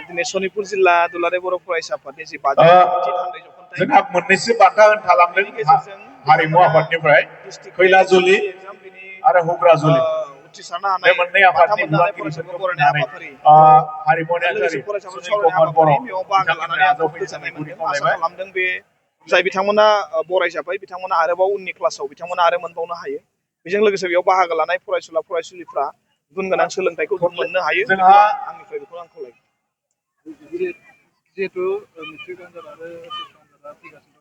दिनै सनितपुर जिल्ला दुलाराय बर' फरायसा आफादनि जि बाजि थान्दै जख'न्थाइ जोंहा मोननैसो बान्था थालांदों हारिमु आफादनिफ्राय खैलाजुलि आरो हुग्राजुलि उथ्रिसारनो बे हानाय मोननै बान्था आफादनि मोननो हानाय बिबानगिरिफोरखौ फरायसाफोरखौ बुंनानै बरायनाय हारिमु लोगोसे नेहाथारि फरायसाफोर सुनिल सावरायनाय कुमार बर' हाबाफारि बेयाव बाहागो लानानै आं बिथांमोननि जोबोद गोजोननाय गुरै मोनदों आसा खावलायबाय खालामदों बे जाय बिथांमोना बरायजाबाय बिथांमोना आरोबाव उननि क्लासाव बिथांमोना आरो मोनबावनो हायो बेजों लोगोसे बेयाव बाहागो लानाय फरायसुला फरायसुलिफ्रा गुन गोनां सोलोंथाइखौ मोननो हायो जोंहा आंनिफ्राय बेखौ आं खावलायो जिहेतु मेट्रिक आनजाद आरो आनजादा फैगासिनो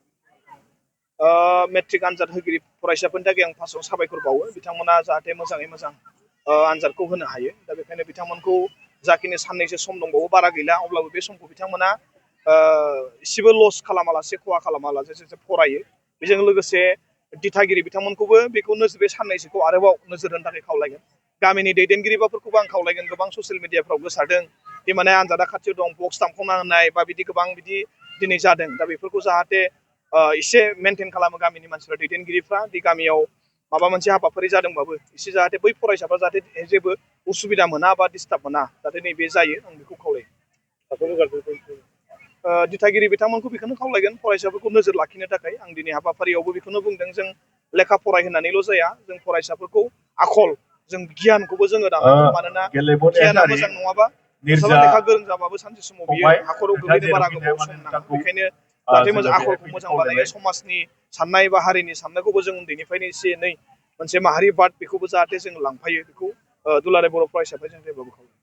मेट्रिक आनजाद होगिरि फरायसाफोरनि थाखाय आं फार्स्टआव साबायखर बावो बिथांमोना जाहाथे मोजाङै मोजां आनजादखौ होनो हायो दा बेखायनो बिथांमोनखौ जाखिनि साननैसो सम दंबावो बारा गैला अब्लाबो बे समखौ बिथांमोना एसेबो लस खालामालासे खहा खालामालासे फरायो बेजों लोगोसे दिथागिरि बिथांमोनखौबो बेखौ बे साननैसोखौ आरोबाव नोजोर होनो थाखाय खावलायगोन गामिनि दैदेनगिरिफोरखौबो आं खावलायगोन गोबां ससियेल मिडियाफ्राव गोसारदों बे माने आनजादा खाथियाव दं बक्स दामखावना होनाय बा बिदि गोबां बिदि दिनै जादों दा बेफोरखौ जाहाथे एसे मेनटेन खालामो गामिनि मानसिफ्रा दैदेनगिरिफ्रा दि गामियाव माबा मोनसे हाबाफारि जादोंबाबो एसे जाहाथे बै फरायसाफ्रा जाहाथे जेबो उसुबिदा मोना बा डिस्टार्ब मोना जाहाथे नैबे जायो आं बेखौ खावलायो दिथागिरि बिथांमोनखौ बेखौनो खावलायगोन फरायसाफोरखौ नोजोर लाखिनो थाखाय आं दिनै हाबाफारियावबो बेखौनो बुंदों जों लेखा फरायहोनानैल' जाया जों फरायसाफोरखौ आखल जों गियानखौबो जोङो दानांगौ मानोना गियाना मोजां नङाबा लेखा गोरों जाबाबो सानसे समाव बियो हाखराव गोग्लैनो बारा गोबाव सम नाङा बेखायनो जाहाथे मोजां आखलखौ मोजां बानायो समाजनि साननाय बा हारिनि साननायखौबो जों उन्दैनिफ्रायनो एसे एनै मोनसे माहारि बाद बेखौबो जाहाथे जों लांफायो बेखौ दुलाराय बर' फरायसाफोर जों जेब्लाबो खावलायो